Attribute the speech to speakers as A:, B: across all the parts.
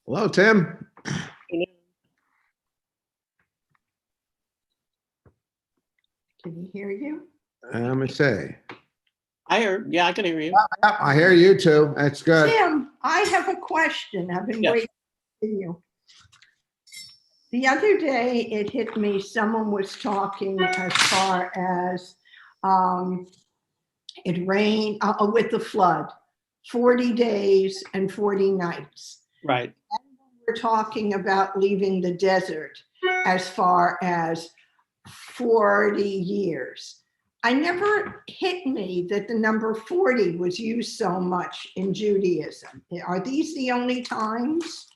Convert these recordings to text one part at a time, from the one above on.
A: Hello, Tim.
B: Can he hear you?
A: Let me see.
C: I can hear you.
A: I hear you too. That's good.
B: Tim, I have a question. I've been
C: Yes.
B: waiting for you. The other day, it hit me, someone was talking as far as it rained with the flood, 40 days and 40 nights.
C: Right.
B: We're talking about leaving the desert as far as 40 years. I never hit me that the number 40 was used so much in Judaism. Are these the only times?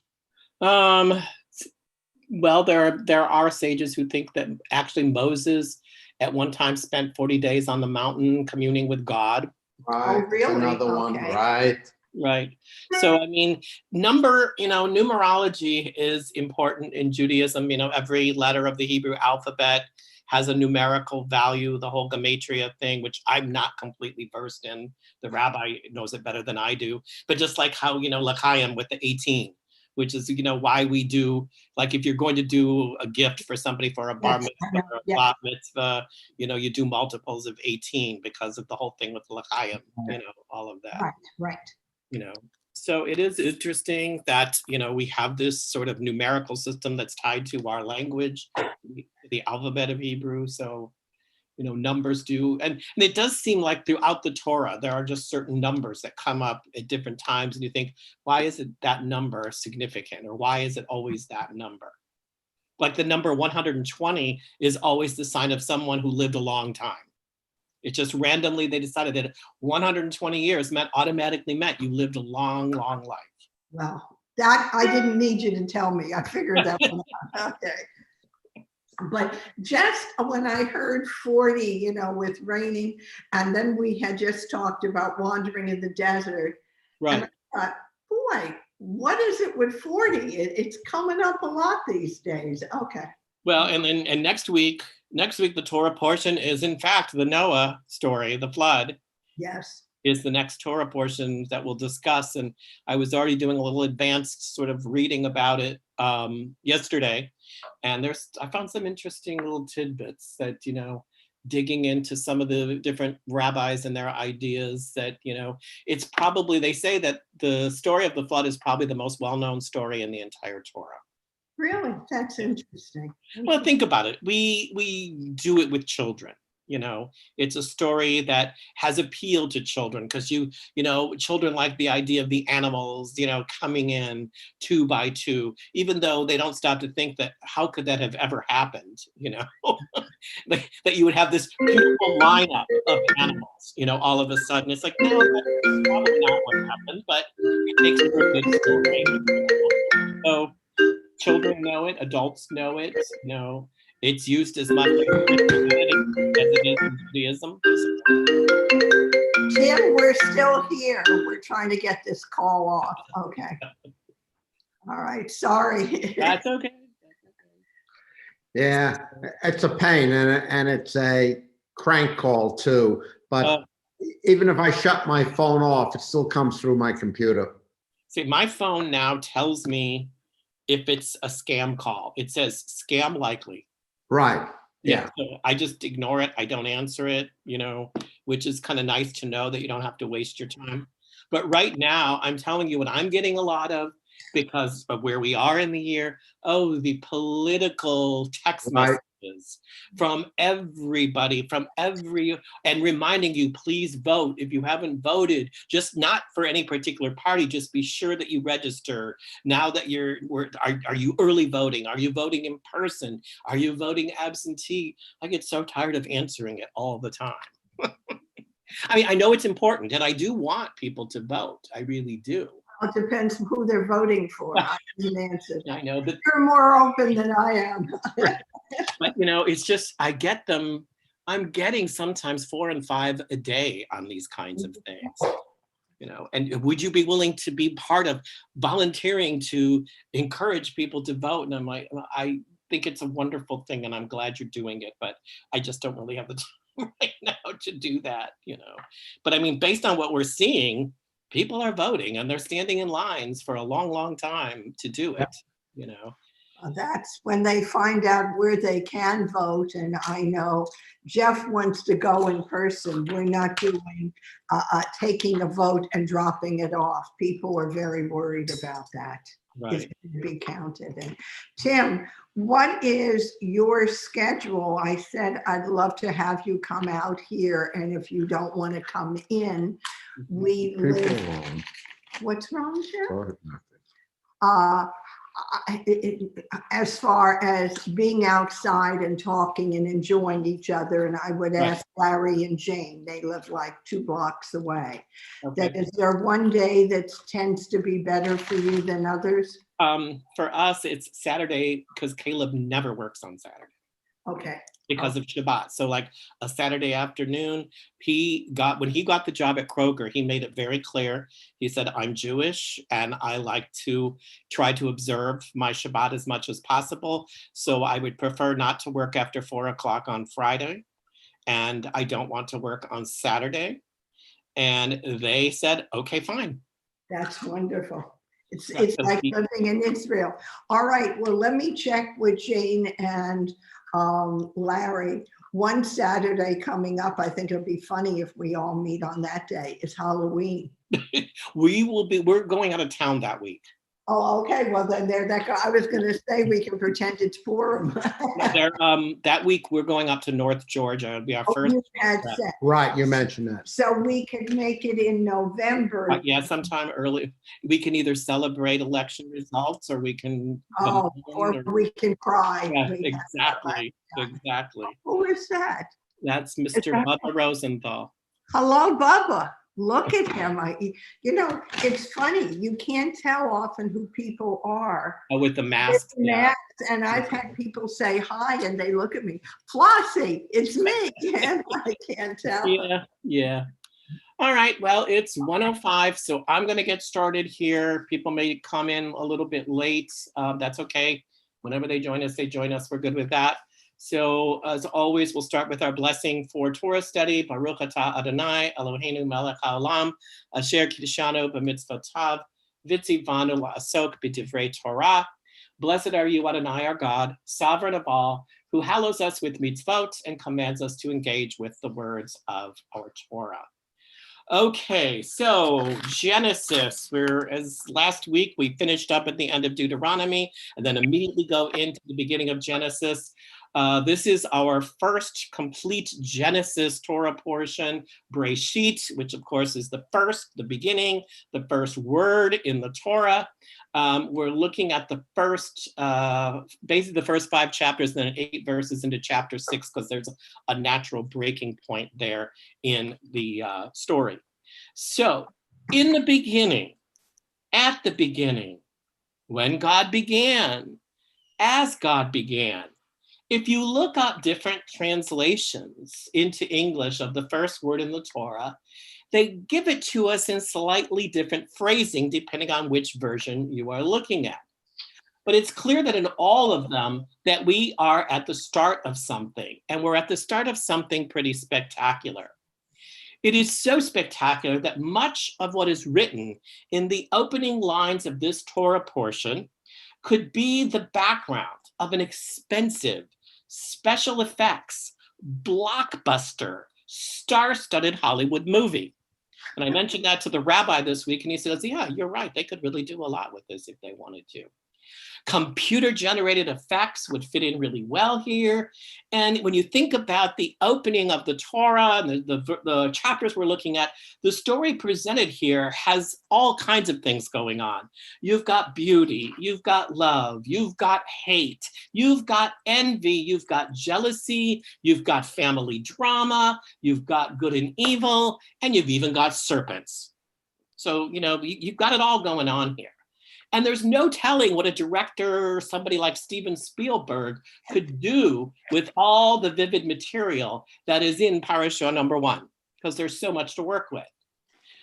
C: Well, there are sages who think that actually Moses at one time spent 40 days on the mountain communing with God.
A: Right.
B: Oh, really?
A: Another one.
B: Okay.
A: Right.
C: Right. So, I mean, numerology is important in Judaism. Every letter of the Hebrew alphabet has a numerical value, the whole gematria thing, which I'm not completely versed in. The rabbi knows it better than I do. But just like how, l'chaim with the 18, which is, why we do, like if you're going to do a gift for somebody for a bar mitzvah or a bat mitzvah, you do multiples of 18 because of the whole thing with l'chaim, all of that.
B: Right.
C: So it is interesting that, we have this sort of numerical system that's tied to our language, the alphabet of Hebrew. So, numbers do. And it does seem like throughout the Torah, there are just certain numbers that come up at different times. And you think, why is it that number significant? Or why is it always that number? Like the number 120 is always the sign of someone who lived a long time. It just randomly, they decided that 120 years automatically meant you lived a long, long life.
B: Well, that I didn't need you to tell me. I figured that one out. Okay. But just when I heard 40, with raining, and then we had just talked about wandering in the desert.
C: Right.
B: And I thought, boy, what is it with 40? It's coming up a lot these days. Okay.
C: Well, and next week, the Torah portion is in fact the Noah story, the flood.
B: Yes.
C: Is the next Torah portion that we'll discuss. And I was already doing a little advanced sort of reading about it yesterday. And I found some interesting little tidbits that, digging into some of the different rabbis and their ideas that, it's probably, they say that the story of the flood is probably the most well-known story in the entire Torah.
B: Really? That's interesting.
C: Well, think about it. We do it with children. It's a story that has appealed to children because children like the idea of the animals, coming in 2 by 2, even though they don't stop to think that how could that have ever happened, that you would have this beautiful lineup of animals, all of a sudden. It's like, no, that's probably not what happened, but it makes for a good story. So children know it, adults know it, it's used as much as it is in Judaism.
B: Tim, we're still here. We're trying to get this call off. Okay. All right. Sorry.
C: That's okay.
A: Yeah, it's a pain, and it's a crank call too. But even if I shut my phone off, it still comes through my computer.
C: See, my phone now tells me if it's a scam call. It says scam likely.
A: Right.
C: Yeah. So I just ignore it. I don't answer it, which is kind of nice to know that you don't have to waste your time. But right now, I'm telling you what I'm getting a lot of because of where we are in the year. Oh, the political text messages from everybody, and reminding you, please vote. If you haven't voted, just not for any particular party, just be sure that you register. Now that are you early voting? Are you voting in person? Are you voting absentee? I get so tired of answering it all the time. I mean, I know it's important and I do want people to vote. I really do.
B: It depends who they're voting for. I can answer.
C: I know, but
B: you're more open than I am.
C: But it's just, I get them. I'm getting sometimes 4 and 5 a day on these kinds of things. And would you be willing to be part of volunteering to encourage people to vote? And I'm like, I think it's a wonderful thing, and I'm glad you're doing it, but I just don't really have the time right now to do that. But I mean, based on what we're seeing, people are voting and they're standing in lines for a long, long time to do it,
B: That's when they find out where they can vote. And I know Jeff wants to go in person. We're not doing taking a vote and dropping it off. People are very worried about that.
C: Right.
B: It's going to be counted. And Tim, what is your schedule? I said I'd love to have you come out here, and if you don't want to come in, we live. What's wrong, Tim? As far as being outside and talking and enjoying each other, and I would ask Larry and Jane, they live like 2 blocks away.
C: Okay.
B: Is there one day that tends to be better for you than others?
C: For us, it's Saturday because Caleb never works on Saturday.
B: Okay.
C: because of Shabbat. So like a Saturday afternoon, when he got the job at Kroger, he made it very clear. He said, I'm Jewish and I like to try to observe my Shabbat as much as possible. So I would prefer not to work after 4 o'clock on Friday. And I don't want to work on Saturday. And they said, okay, fine.
B: That's wonderful. It's
C: So
B: like living in Israel. All right, well, let me check with Jane and Larry. One Saturday coming up, I think it'll be funny if we all meet on that day. It's Halloween.
C: We're going out of town that week.
B: Oh, okay. Well, then I was going to say we can pretend it's Purim.
C: That week we're going up to North Georgia. It'll be our first.
A: Right, you mentioned that.
B: So we could make it in November.
C: Yeah, sometime early. We can either celebrate election results or we can.
B: Or we can cry.
C: Yeah, exactly. Exactly.
B: Who is that?
C: That's Mr. Bubba Rosenthal.
B: Hello, Bubba. Look at him. It's funny. You can't tell often who people are.
C: Oh, with the mask.
B: Yeah. And I've had people say hi and they look at me. Flossie, it's me. And I can't tell.
C: Yeah. All right. Well, it's 1:05, so I'm going to get started here. People may come in a little bit late. That's okay. Whenever they join us, We're good with that. So as always, we'll start with our blessing for Torah study. Baruch atah Adonai, Eloheinu melech haolam, asher kiddushanu b'mitzvotav, v'tzivanu la'asok b'divrei Torah. Blessed are you, Adonai, our God, sovereign of all, who hallows us with mitzvot and commands us to engage with the words of our Torah. Okay, so Genesis, as last week we finished up at the end of Deuteronomy and then immediately go into the beginning of Genesis. This is our first complete Genesis Torah portion, Breshit, which of course is the beginning, the first word in the Torah. We're looking at the first, basically the first 5 chapters, then 8 verses into chapter 6, because there's a natural breaking point there in the story. So in the beginning, at the beginning, when God began, as God began. If you look up different translations into English of the first word in the Torah, they give it to us in slightly different phrasing depending on which version you are looking at. But it's clear that in all of them that we are at the start of something, and we're at the start of something pretty spectacular. It is so spectacular that much of what is written in the opening lines of this Torah portion could be the background of an expensive, special effects, blockbuster, star-studded Hollywood movie. And I mentioned that to the rabbi this week, and he says, yeah, you're right. They could really do a lot with this if they wanted to. Computer-generated effects would fit in really well here. And when you think about the opening of the Torah and the chapters we're looking at, the story presented here has all kinds of things going on. You've got beauty, you've got love, you've got hate, you've got envy, you've got jealousy, you've got family drama, you've got good and evil, and you've even got serpents. So, you've got it all going on here. And there's no telling what a director, somebody like Steven Spielberg, could do with all the vivid material that is in Parashah number 1, because there's so much to work with.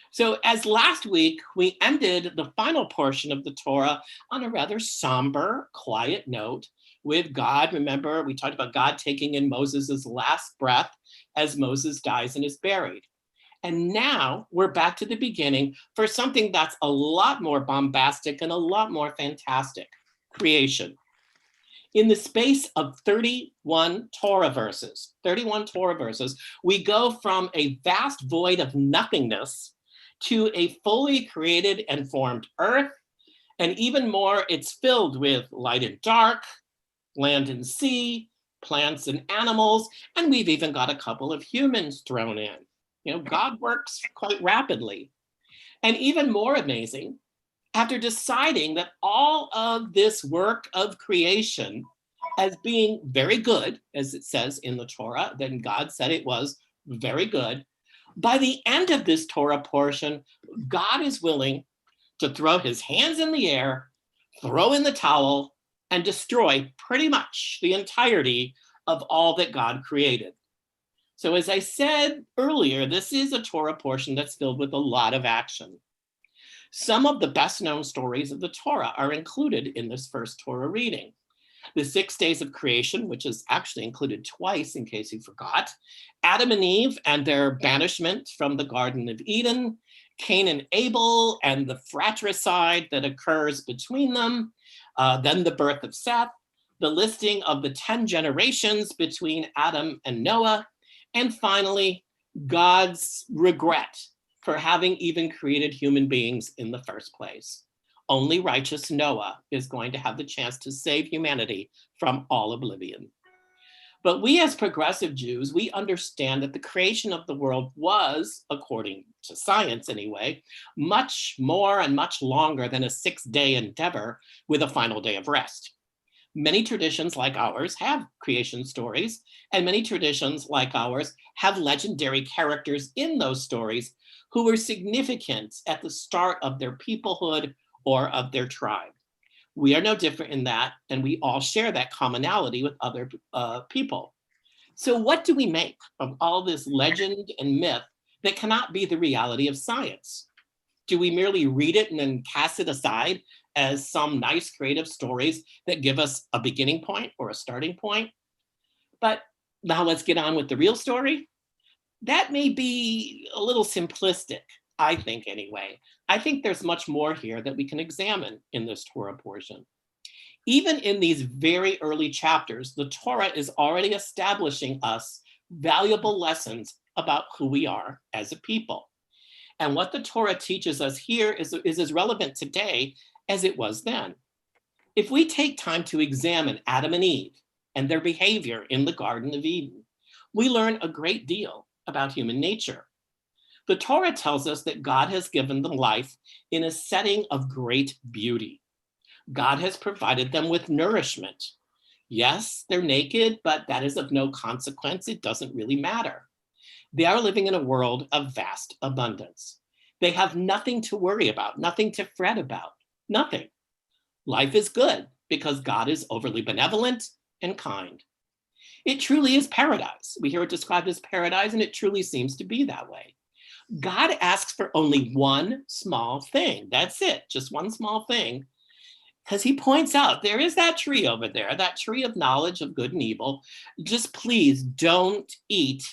C: So as last week, we ended the final portion of the Torah on a rather somber, quiet note with God. Remember, we talked about God taking in Moses' last breath as Moses dies and is buried. And now we're back to the beginning for something that's a lot more bombastic and a lot more fantastic, creation. In the space of 31 Torah verses, we go from a vast void of nothingness to a fully created and formed earth. And even more, it's filled with light and dark, land and sea, plants and animals, and we've even got a couple of humans thrown in. God works quite rapidly. And even more amazing, after deciding that all of this work of creation as being very good, as it says in the Torah, then God said it was very good. By the end of this Torah portion, God is willing to throw his hands in the air, throw in the towel, and destroy pretty much the entirety of all that God created. So as I said earlier, this is a Torah portion that's filled with a lot of action. Some of the best known stories of the Torah are included in this first Torah reading. The 6 days of creation, which is actually included twice in case you forgot, Adam and Eve and their banishment from the Garden of Eden, Cain and Abel and the fratricide that occurs between them, then the birth of Seth, the listing of the 10 generations between Adam and Noah, and finally, God's regret for having even created human beings in the first place. Only righteous Noah is going to have the chance to save humanity from all oblivion. But we as progressive Jews, we understand that the creation of the world was, according to science anyway, much more and much longer than a 6-day endeavor with a final day of rest. Many traditions like ours have creation stories, and many traditions like ours have legendary characters in those stories who were significant at the start of their peoplehood or of their tribe. We are no different in that, and we all share that commonality with other people. So what do we make of all this legend and myth that cannot be the reality of science? Do we merely read it and then cast it aside as some nice creative stories that give us a beginning point or a starting point? But now let's get on with the real story. That may be a little simplistic, I think anyway. I think there's much more here that we can examine in this Torah portion. Even in these very early chapters, the Torah is already establishing us valuable lessons about who we are as a people. And what the Torah teaches us here is as relevant today as it was then. If we take time to examine Adam and Eve and their behavior in the Garden of Eden, we learn a great deal about human nature. The Torah tells us that God has given them life in a setting of great beauty. God has provided them with nourishment. Yes, they're naked, but that is of no consequence. It doesn't really matter. They are living in a world of vast abundance. They have nothing to worry about, nothing to fret about, nothing. Life is good because God is overly benevolent and kind. It truly is paradise. We hear it described as paradise, and it truly seems to be that way. God asks for only one small thing. That's it, just one small thing. Because he points out there is that tree over there, that tree of knowledge of good and evil. Just please don't eat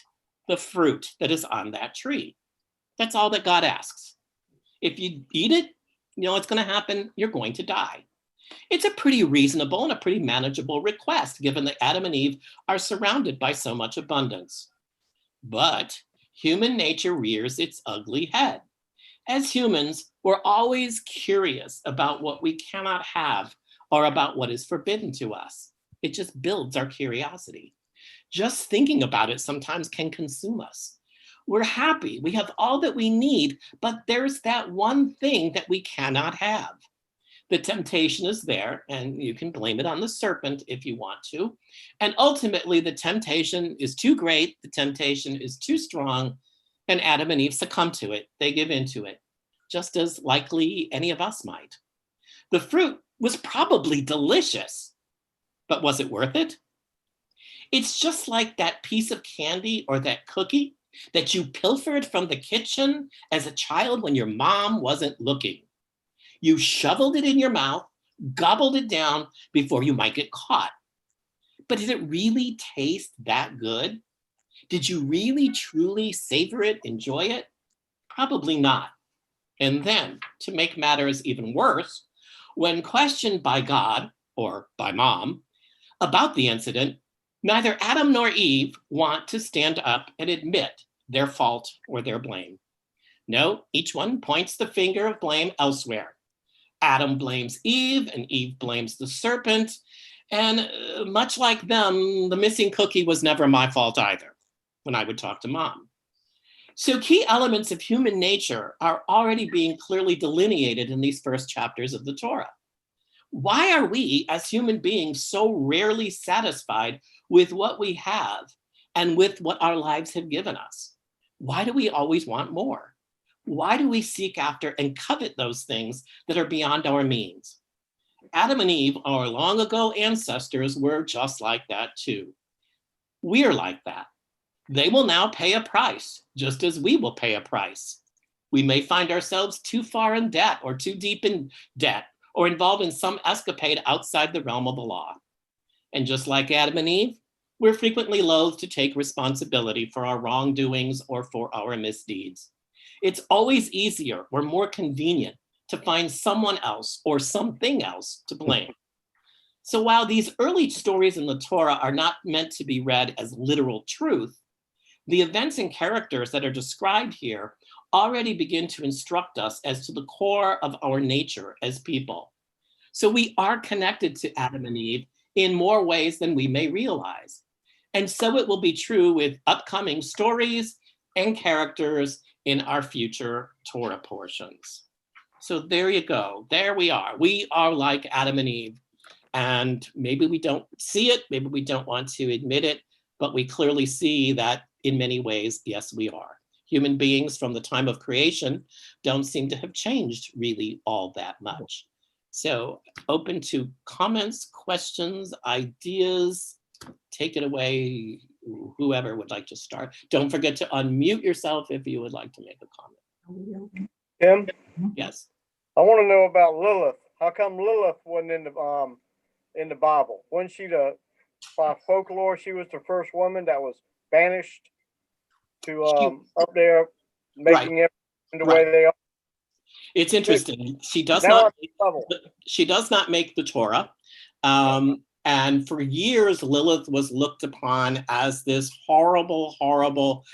C: the fruit that is on that tree. That's all that God asks. If you eat it, you know what's going to happen. You're going to die. It's a pretty reasonable and a pretty manageable request, given that Adam and Eve are surrounded by so much abundance. But human nature rears its ugly head. As humans, we're always curious about what we cannot have or about what is forbidden to us. It just builds our curiosity. Just thinking about it sometimes can consume us. We're happy, we have all that we need, but there's that one thing that we cannot have. The temptation is there, and you can blame it on the serpent if you want to. And ultimately, the temptation is too great, the temptation is too strong, and Adam and Eve succumb to it. They give into it, just as likely any of us might. The fruit was probably delicious, but was it worth it? It's just like that piece of candy or that cookie that you pilfered from the kitchen as a child when your mom wasn't looking. You shoveled it in your mouth, gobbled it down before you might get caught. But did it really taste that good? Did you really, truly savor it, enjoy it? Probably not. And then, to make matters even worse, when questioned by God, or by mom, about the incident, neither Adam nor Eve want to stand up and admit their fault or their blame. No, each one points the finger of blame elsewhere. Adam blames Eve, and Eve blames the serpent. And much like them, the missing cookie was never my fault either, when I would talk to mom. So key elements of human nature are already being clearly delineated in these first chapters of the Torah. Why are we, as human beings, so rarely satisfied with what we have and with what our lives have given us? Why do we always want more? Why do we seek after and covet those things that are beyond our means? Adam and Eve, our long ago ancestors, were just like that too. We're like that. They will now pay a price, just as we will pay a price. We may find ourselves too far in debt or too deep in debt or involved in some escapade outside the realm of the law. And just like Adam and Eve, we're frequently loath to take responsibility for our wrongdoings or for our misdeeds. It's always easier or more convenient to find someone else or something else to blame. So while these early stories in the Torah are not meant to be read as literal truth, the events and characters that are described here already begin to instruct us as to the core of our nature as people. So we are connected to Adam and Eve in more ways than we may realize. And so it will be true with upcoming stories and characters in our future Torah portions. So there you go. There we are. We are like Adam and Eve. And maybe we don't see it, maybe we don't want to admit it, but we clearly see that in many ways, yes, we are. Human beings from the time of creation don't seem to have changed really all that much. So open to comments, questions, ideas. Take it away, whoever would like to start. Don't forget to unmute yourself if you would like to make a comment.
D: Tim,
C: Yes.
D: I want to know about Lilith. How come Lilith wasn't in the Bible? Wasn't she by folklore, she was the first woman that was banished to up there, making it the way they are?
C: It's interesting. She does
D: Now
C: not make the Torah. And for years, Lilith was looked upon as this horrible, horrible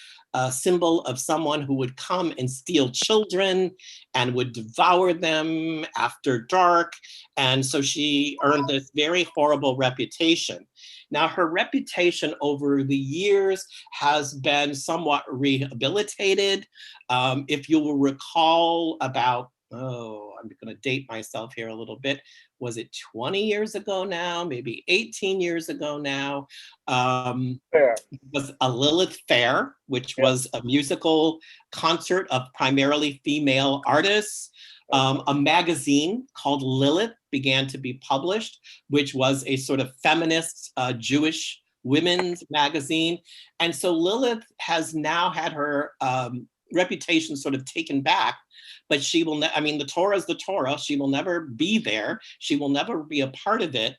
C: symbol of someone who would come and steal children and would devour them after dark. And so she earned this very horrible reputation. Now, her reputation over the years has been somewhat rehabilitated. If you will recall about, I'm going to date myself here a little bit. Was it 20 years ago now? Maybe 18 years ago now? Was a Lilith Fair, which was a musical concert of primarily female artists. A magazine called Lilith began to be published, which was a sort of feminist Jewish women's magazine. And so Lilith has now had her reputation sort of taken back, but she will, I mean, the Torah is the Torah. She will never be there. She will never be a part of it.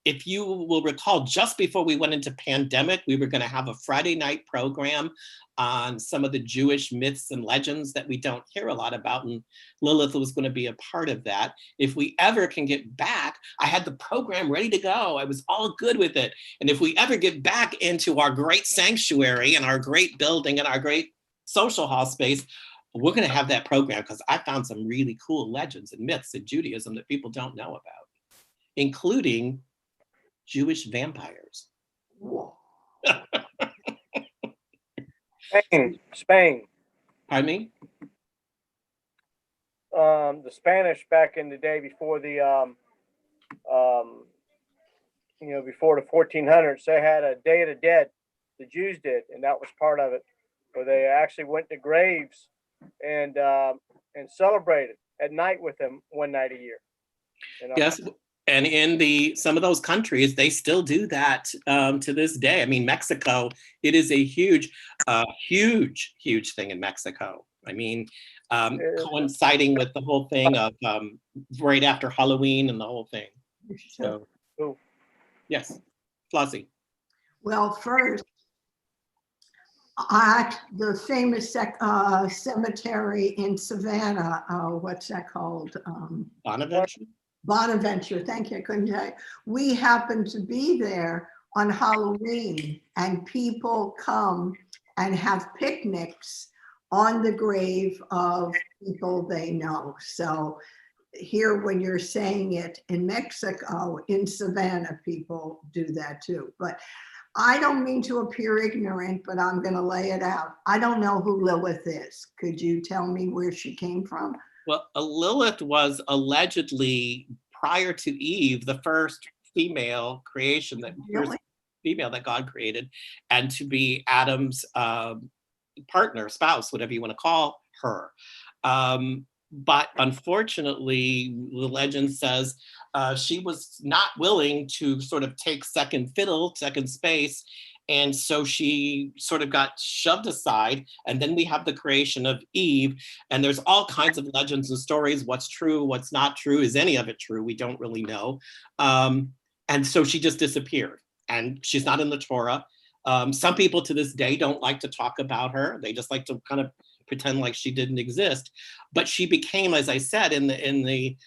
C: If you will recall, just before we went into pandemic, we were going to have a Friday night program on some of the Jewish myths and legends that we don't hear a lot about, and Lilith was going to be a part of that. If we ever can get back, I had the program ready to go. I was all good with it. And if we ever get back into our great sanctuary and our great building and our great social hall space, we're going to have that program, because I found some really cool legends and myths in Judaism that people don't know about, including Jewish vampires.
D: Spain.
C: Pardon me?
D: The Spanish back in the day before the before the 1400s, they had a Day of the Dead. The Jews did, and that was part of it, where they actually went to graves and celebrated at night with them one night a year.
C: Yes, and in some of those countries, they still do that to this day. I mean, Mexico, it is a huge thing in Mexico. I mean, coinciding with the whole thing of right after Halloween and the whole thing. So, yes, Flossie.
B: Well, first, at the famous cemetery in Savannah, what's that called?
C: Bonaventure?
B: Bonaventure, thank you, I couldn't tell you. We happened to be there on Halloween, and people come and have picnics on the grave of people they know. So here, when you're saying it in Mexico, in Savannah, people do that too. But I don't mean to appear ignorant, but I'm going to lay it out. I don't know who Lilith is. Could you tell me where she came from?
C: Well, Lilith was allegedly, prior to Eve, the first female creation female that God created, and to be Adam's partner, spouse, whatever you want to call her. But unfortunately, the legend says she was not willing to sort of take second fiddle, second space, And so she sort of got shoved aside. And then we have the creation of Eve. And there's all kinds of legends and stories. What's true, what's not true. Is any of it true? We don't really know. And so she just disappeared. And she's not in the Torah. Some people to this day don't like to talk about her. They just like to kind of pretend like she didn't exist. But she became, as I said, in the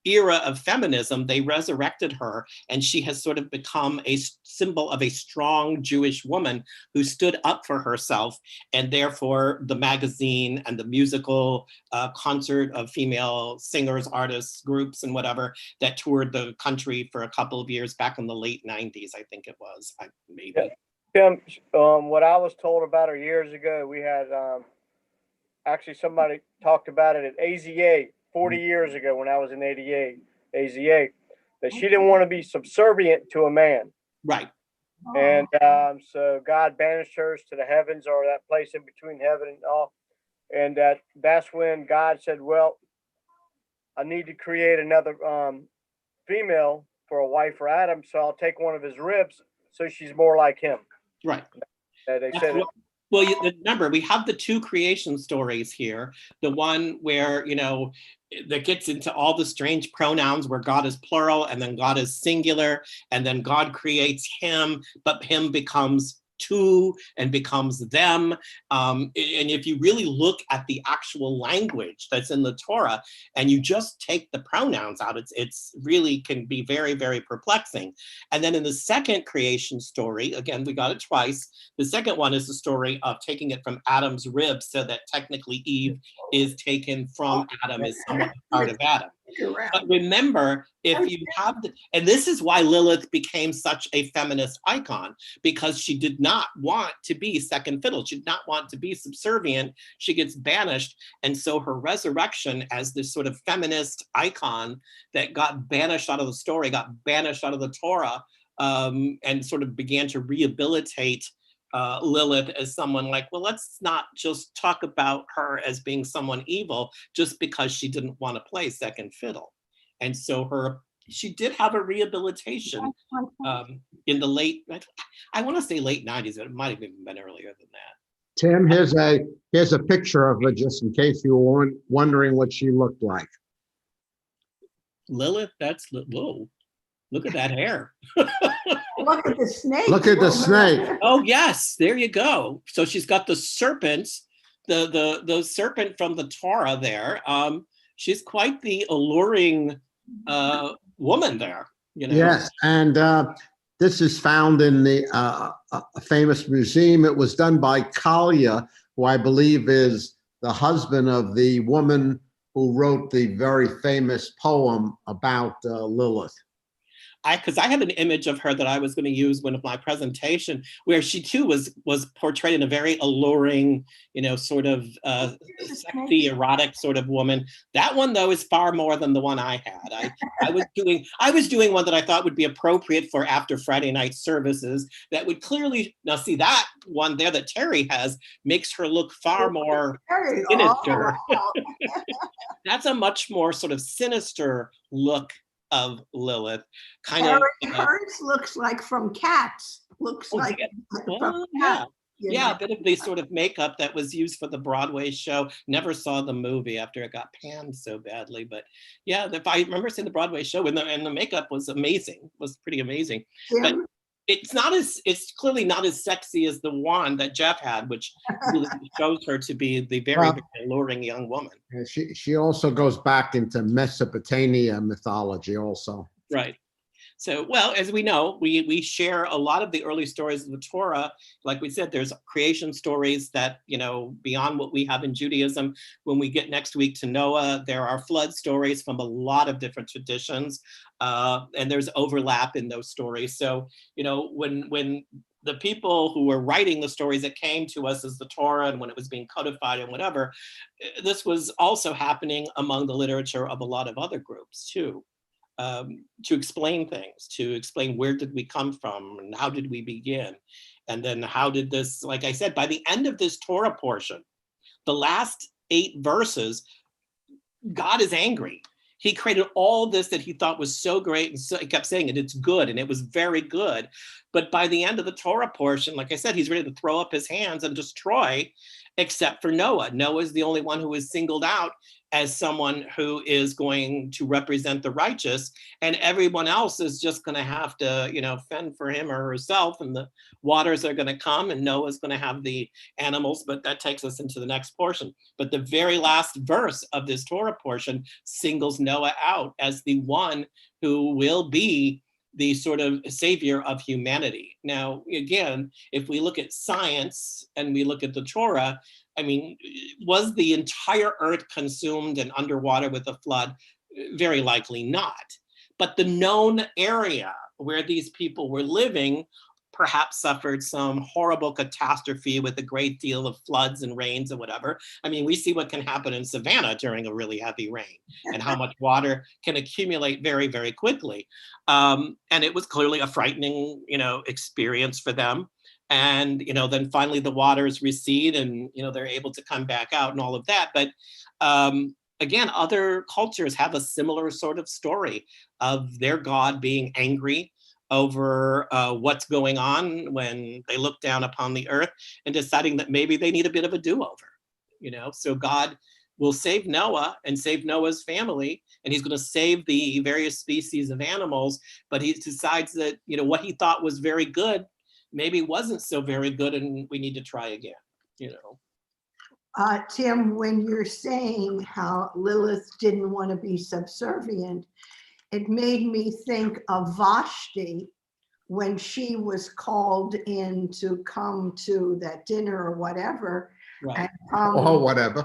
C: era of feminism, they resurrected her, and she has sort of become a symbol of a strong Jewish woman who stood up for herself, and therefore the magazine and the musical concert of female singers, artists, groups, and whatever that toured the country for a couple of years back in the late 90s, I think it was, maybe.
D: Yeah. Tim, what I was told about her years ago, we had actually somebody talked about it at AZA 40 years ago when I was in AZA, that she didn't want to be subservient to a man.
C: Right.
D: And so God banished her to the heavens, or that place in between heaven and all. And that's when God said, well, I need to create another female for a wife for Adam, so I'll take one of his ribs so she's more like him.
C: Right.
D: They said it.
C: Well, remember, we have the two creation stories here. The one where, that gets into all the strange pronouns where God is plural and then God is singular, and then God creates him, but him becomes two and becomes them. And if you really look at the actual language that's in the Torah and you just take the pronouns out, it's really can be very, very perplexing. And then in the second creation story, again, we got it twice. The second one is the story of taking it from Adam's rib, so that technically Eve is taken from Adam, is somewhat part of Adam. But remember, if you have, and this is why Lilith became such a feminist icon, because she did not want to be second fiddle. She did not want to be subservient. She gets banished. And so her resurrection as this sort of feminist icon that got banished out of the story, got banished out of the Torah, and sort of began to rehabilitate Lilith as someone like, well, let's not just talk about her as being someone evil just because she didn't want to play second fiddle. And so she did have a rehabilitation in the late, I want to say late 90s, but it might have even been earlier than that.
A: Tim, here's a picture of her, just in case you were wondering what she looked like.
C: Lilith, whoa, look at that hair.
B: Look at the snake.
A: Look at the snake.
C: Oh yes, there you go. So she's got the serpents, the serpent from the Torah there. She's quite the alluring woman there.
A: Yes, and this is found in the a famous museum. It was done by Kalia, who I believe is the husband of the woman who wrote the very famous poem about Lilith.
C: Because I had an image of her that I was going to use in my presentation, where she too was portrayed in a very alluring, sort of sexy, erotic sort of woman. That one though is far more than the one I had. I was doing one that I thought would be appropriate for after Friday night services. That would clearly, now see that one there that Terry has makes her look far more sinister. That's a much more sort of sinister look of Lilith,
B: hers looks like from Cats. Looks like from Cats.
C: Yeah, a bit of the sort of makeup that was used for the Broadway show. Never saw the movie after it got panned so badly, but yeah, if I remember seeing the Broadway show, and the makeup was amazing. Was pretty amazing. Yeah. But it's clearly not as sexy as the one that Jeff had, which really shows her to be the very, very alluring young woman.
A: She also goes back into Mesopotamia mythology also.
C: Right. So, well, as we know, we share a lot of the early stories of the Torah. Like we said, there's creation stories that, beyond what we have in Judaism. When we get next week to Noah, there are flood stories from a lot of different traditions. And there's overlap in those stories. So, when the people who were writing the stories that came to us as the Torah and when it was being codified and whatever, this was also happening among the literature of a lot of other groups too. To explain things, to explain where did we come from and how did we begin? And then how did this, like I said, by the end of this Torah portion, the last 8 verses, God is angry. He created all this that he thought was so great, and so he kept saying it, it's good, and it was very good. But by the end of the Torah portion, like I said, he's ready to throw up his hands and destroy, except for Noah. Noah is the only one who is singled out as someone who is going to represent the righteous, and everyone else is just going to have to, fend for him or herself, and the waters are going to come, and Noah's going to have the animals. But that takes us into the next portion. But the very last verse of this Torah portion singles Noah out as the one who will be the sort of savior of humanity. Now, again, if we look at science and we look at the Torah, I mean, was the entire earth consumed and underwater with a flood? Very likely not. But the known area where these people were living perhaps suffered some horrible catastrophe with a great deal of floods and rains or whatever. I mean, we see what can happen in Savannah during a really heavy rain and how much water can accumulate very, very quickly. And it was clearly a frightening, experience for them. And, then finally the waters recede and, they're able to come back out and all of that. But again, other cultures have a similar sort of story of their God being angry over what's going on when they look down upon the earth and deciding that maybe they need a bit of a do-over, So God will save Noah and save Noah's family, and he's going to save the various species of animals, but he decides that, what he thought was very good maybe wasn't so very good, and we need to try again,
B: Tim, when you're saying how Lilith didn't want to be subservient, it made me think of Vashti when she was called in to come to that dinner or whatever.
C: Right.
A: Or whatever.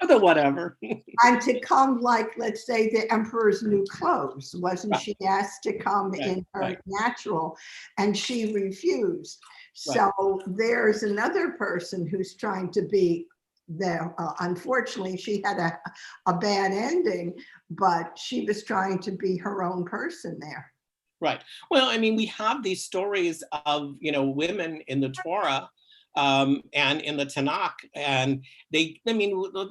C: Or the whatever.
B: And to come, like, let's say, the emperor's new clothes. Wasn't
C: Right.
B: she asked to come
C: Right,
B: in her
C: right.
B: natural, and she refused.
C: Right.
B: So there's another person who's trying to be there. Unfortunately, she had a bad ending, but she was trying to be her own person there.
C: Right. Well, I mean, we have these stories of, women in the Torah and in the Tanakh, and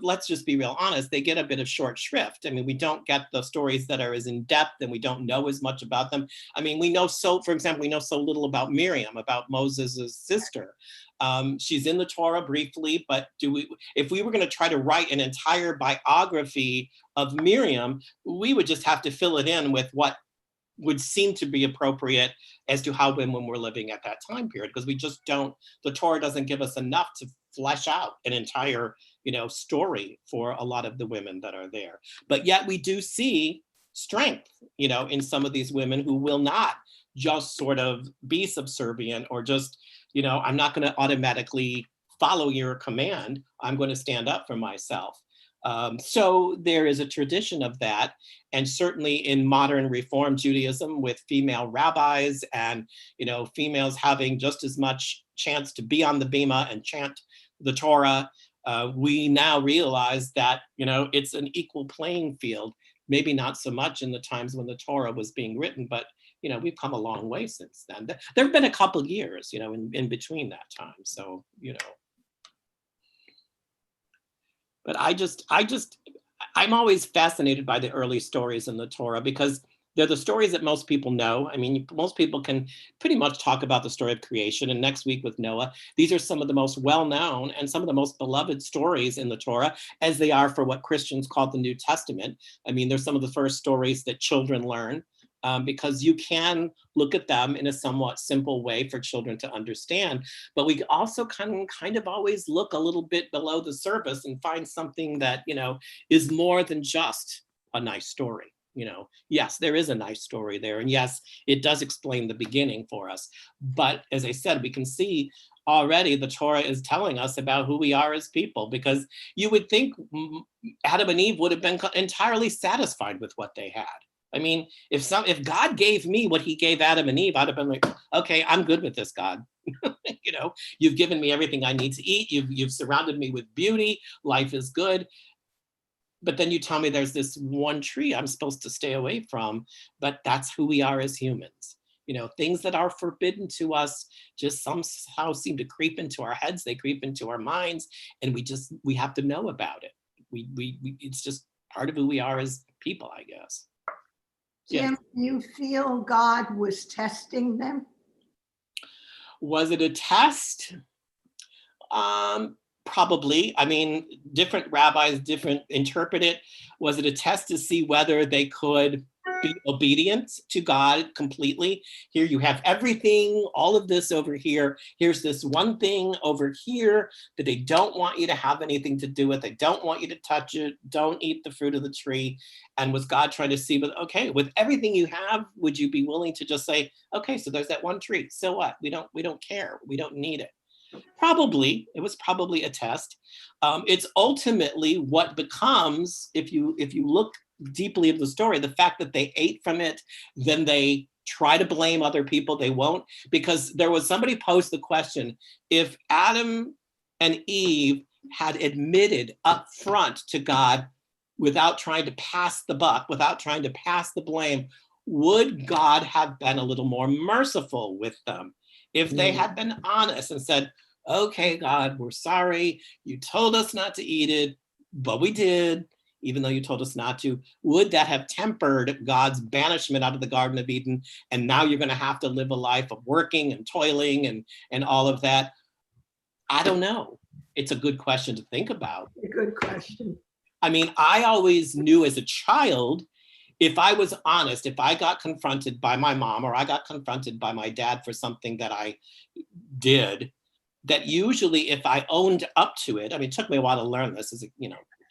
C: let's just be real honest, they get a bit of short shrift. I mean, we don't get the stories that are as in depth, and we don't know as much about them. I mean, for example, we know so little about Miriam, about Moses' sister. She's in the Torah briefly, but if we were going to try to write an entire biography of Miriam, we would just have to fill it in with what would seem to be appropriate as to how women were living at that time period, because the Torah doesn't give us enough to flesh out an entire, story for a lot of the women that are there. But yet we do see strength, in some of these women who will not just sort of be subservient or just, I'm not going to automatically follow your command. I'm going to stand up for myself. So there is a tradition of that. And certainly in modern Reform Judaism with female rabbis and, females having just as much chance to be on the bima and chant the Torah, we now realize that, it's an equal playing field, maybe not so much in the times when the Torah was being written, but, we've come a long way since then. There have been a couple of years, in between that time. So, But I'm always fascinated by the early stories in the Torah because they're the stories that most people know. I mean, most people can pretty much talk about the story of creation. And next week with Noah, these are some of the most well-known and some of the most beloved stories in the Torah, as they are for what Christians call the New Testament. I mean, they're some of the first stories that children learn. Because you can look at them in a somewhat simple way for children to understand. But we also kind of always look a little bit below the surface and find something that, is more than just a nice story. Yes, there is a nice story there. And yes, it does explain the beginning for us. But as I said, we can see already the Torah is telling us about who we are as people, because you would think Adam and Eve would have been entirely satisfied with what they had. I mean, if God gave me what he gave Adam and Eve, I'd have been like, okay, I'm good with this, God. You've given me everything I need to eat. You've surrounded me with beauty. Life is good. But then you tell me there's this one tree I'm supposed to stay away from, but that's who we are as humans. Things that are forbidden to us just somehow seem to creep into our heads. They creep into our minds, and we have to know about it. It's just part of who we are as people, I guess. Yes.
B: Jim, you feel God was testing them?
C: Was it a test? Probably. I mean, different rabbis, different interpret it. Was it a test to see whether they could be obedient to God completely? Here you have everything, all of this over here. Here's this one thing over here that they don't want you to have anything to do with. They don't want you to touch it. Don't eat the fruit of the tree. And was God trying to see, but okay, with everything you have, would you be willing to just say, okay, so there's that one tree. So what? We don't care. We don't need it. Probably, it was probably a test. It's ultimately what becomes, if you look deeply at the story, the fact that they ate from it, then they try to blame other people. They won't, because there was somebody posed the question, if Adam and Eve had admitted up front to God without trying to pass the buck, without trying to pass the blame, would God have been a little more merciful with them? If they had been honest and said, okay, God, we're sorry. You told us not to eat it, but we did, even though you told us not to. Would that have tempered God's banishment out of the Garden of Eden? And now you're going to have to live a life of working and toiling and all of that. I don't know. It's a good question to think about.
B: A good question.
C: I mean, I always knew as a child, if I was honest, if I got confronted by my mom or I got confronted by my dad for something that I did, that usually if I owned up to it, I mean, it took me a while to learn this as,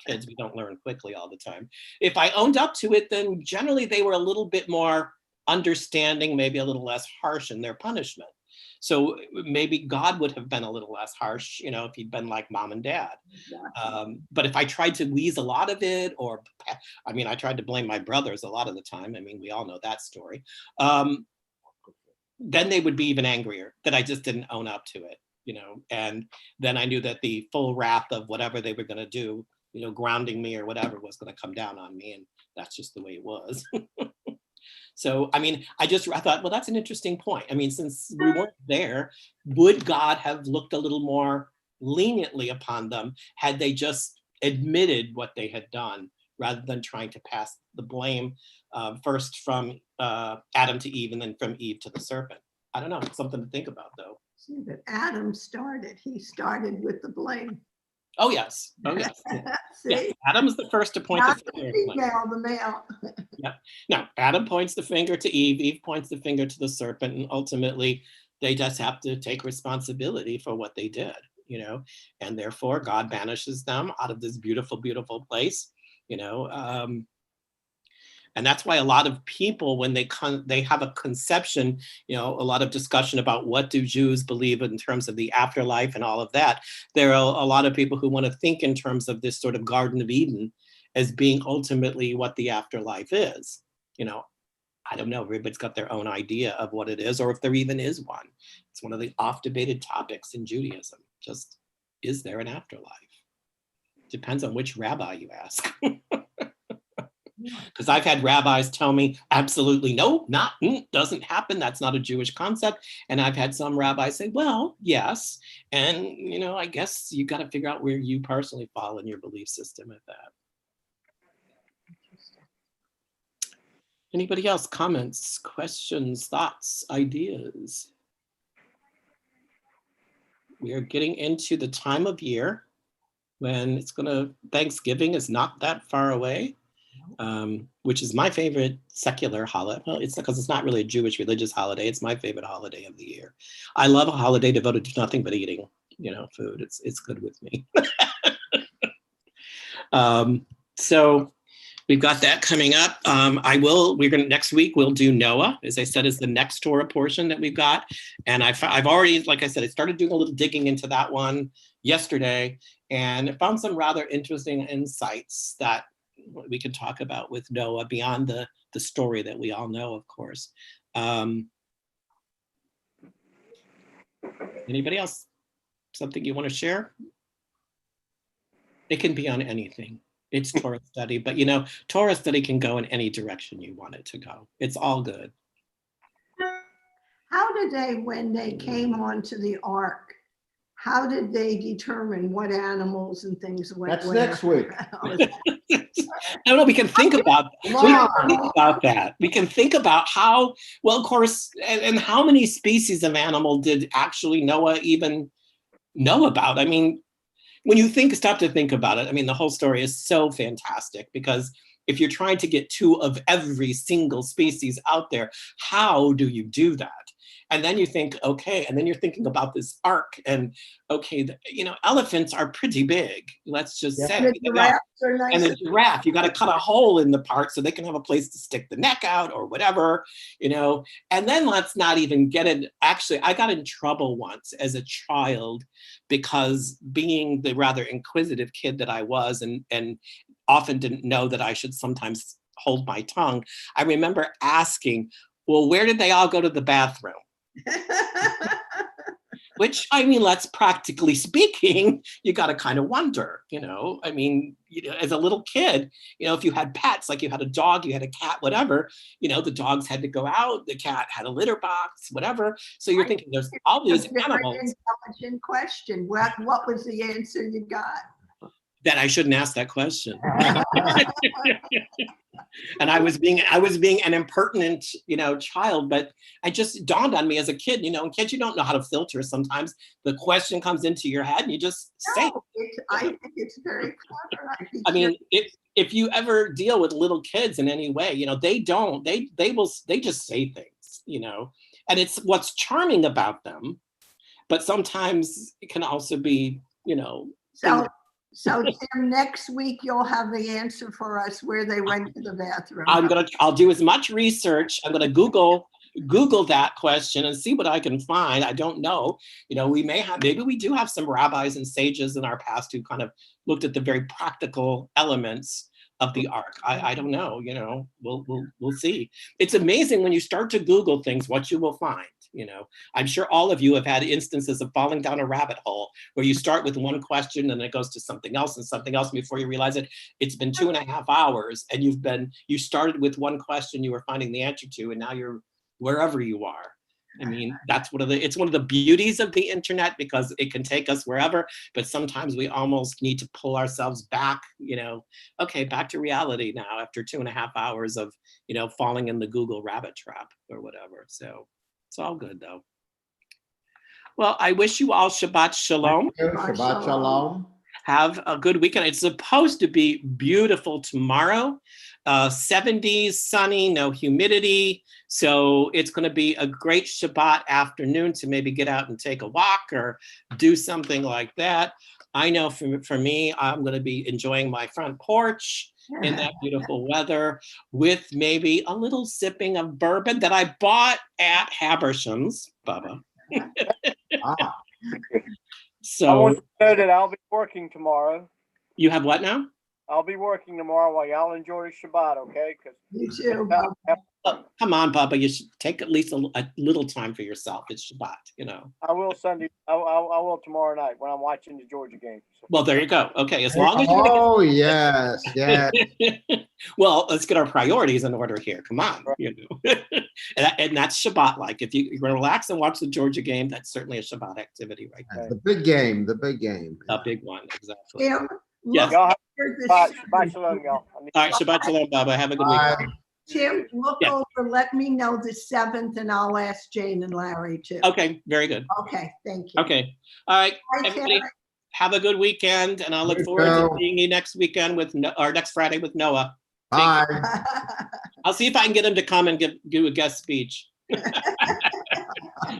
C: kids, we don't learn quickly all the time. If I owned up to it, then generally they were a little bit more understanding, maybe a little less harsh in their punishment. So maybe God would have been a little less harsh, if he'd been like mom and dad. But if I tried to weasel out of it, I tried to blame my brothers a lot of the time. I mean, we all know that story. Then they would be even angrier that I just didn't own up to it, and then I knew that the full wrath of whatever they were going to do, grounding me or whatever was going to come down on me. And that's just the way it was. So, I mean, I thought, well, that's an interesting point. I mean, since we weren't there, would God have looked a little more leniently upon them had they just admitted what they had done rather than trying to pass the blame first from Adam to Eve and then from Eve to the serpent? I don't know. It's something to think about, though.
B: See, but Adam started. He started with the blame.
C: Oh, yes. Oh, yes.
B: See?
C: Yeah. Adam's the first to point
B: Not
C: the finger.
B: the female, the male.
C: Yeah. Now, Adam points the finger to Eve. Eve points the finger to the serpent. And ultimately, they just have to take responsibility for what they did, and therefore God banishes them out of this beautiful, beautiful place, and that's why a lot of people, when they have a conception, a lot of discussion about what do Jews believe in terms of the afterlife and all of that. There are a lot of people who want to think in terms of this sort of Garden of Eden as being ultimately what the afterlife is. I don't know. Everybody's got their own idea of what it is, or if there even is one. It's one of the oft-debated topics in Judaism. Just, is there an afterlife? Depends on which rabbi you ask. Because I've had rabbis tell me, absolutely no, doesn't happen. That's not a Jewish concept. And I've had some rabbis say, well, yes. And, I guess you got to figure out where you personally fall in your belief system at that. Anybody else? Comments, questions, thoughts, ideas? We are getting into the time of year when Thanksgiving is not that far away. Which is my favorite secular holiday. Well, it's because it's not really a Jewish religious holiday. It's my favorite holiday of the year. I love a holiday devoted to nothing but eating, food. It's good with me. So we've got that coming up. Next week we'll do Noah, as I said, is the next Torah portion that we've got. And I've already, like I said, I started doing a little digging into that one yesterday and found some rather interesting insights that we can talk about with Noah beyond the story that we all know, of course. Anybody else? Something you want to share? It can be on anything. It's Torah study, but Torah study can go in any direction you want it to go. It's all good.
B: How did they, when they came onto the ark, how did they determine what animals and things went
A: That's
B: where?
A: next week.
C: I don't know. We can think about
A: Come
C: we can
A: on.
C: think about that. We can think about how well, of course, and how many species of animal did actually Noah even know about? I mean, when you stop to think about it, I mean, the whole story is so fantastic because if you're trying to get two of every single species out there, how do you do that? And then you think, okay, and then you're thinking about this ark, and okay, elephants are pretty big. Let's just
A: Yeah.
C: say,
B: The giraffes are
C: and
B: nice.
C: the giraffe, you got to cut a hole in the part so they can have a place to stick the neck out or whatever, And then let's not even get it. Actually, I got in trouble once as a child because being the rather inquisitive kid that I was, and often didn't know that I should sometimes hold my tongue. I remember asking, well, where did they all go to the bathroom? Which, I mean, let's practically speaking, you got to kind of wonder, I mean, as a little kid, if you had pets, like you had a dog, you had a cat, whatever, the dogs had to go out, the cat had a litter box, whatever. So you're thinking there's all these animals.
B: Intelligent question. What was the answer you got?
C: That I shouldn't ask that question. And I was being an impertinent, child, but it just dawned on me as a kid, and kids, you don't know how to filter. Sometimes the question comes into your head and you just say it.
B: I think it's very clever.
C: I mean, if you ever deal with little kids in any way, they just say things, and it's what's charming about them, but sometimes it can also be,
B: So Tim, next week you'll have the answer for us where they went to the bathroom.
C: I'll do as much research. I'm gonna Google that question and see what I can find. I don't know. Maybe we do have some rabbis and sages in our past who kind of looked at the very practical elements of the ark. I don't know. We'll see. It's amazing when you start to Google things what you will find. I'm sure all of you have had instances of falling down a rabbit hole where you start with one question and it goes to something else and something else. And before you realize it, it's been 2.5 hours and you started with one question you were finding the answer to, and now you're wherever you are. I mean, it's one of the beauties of the internet because it can take us wherever, but sometimes we almost need to pull ourselves back, okay, back to reality now after 2.5 hours of, falling in the Google rabbit trap or whatever. So it's all good though. Well, I wish you all Shabbat Shalom.
A: Shabbat Shalom.
C: Have a good weekend. It's supposed to be beautiful tomorrow. 70s, sunny, no humidity. So it's going to be a great Shabbat afternoon to maybe get out and take a walk or do something like that. I know for me, I'm going to be enjoying my front porch in that beautiful weather with maybe a little sipping of bourbon that I bought at Habersham's, Bubba. So
D: I want to know that I'll be working tomorrow.
C: You have what now?
D: I'll be working tomorrow while y'all enjoy Shabbat, okay?
B: You too.
C: Come on, Bubba. You should take at least a little time for yourself. It's Shabbat,
D: I will Sunday. I will tomorrow night when I'm watching the Georgia game. So.
C: Well, there you go. Okay, as long as
A: you're yes.
C: Well, let's get our priorities in order here. Come on, and that's Shabbat-like. If you're going to relax and watch the Georgia game, that's certainly a Shabbat activity, right there.
A: The big game.
C: A big one, exactly.
B: Yeah.
C: Yes.
D: Y'all have Shabbat Shalom, y'all.
C: All right, Shabbat Shalom, Bubba. Have a good weekend.
B: Tim, look over, let me know the 7th, and I'll ask Jane and Larry too.
C: Okay, very good.
B: Okay, thank you.
C: Okay. All right,
B: Bye,
C: everybody,
B: Tim.
C: have a good weekend, and I'll look forward to seeing you next weekend or next Friday with Noah.
A: Bye.
C: I'll see if I can get him to come and give a guest speech.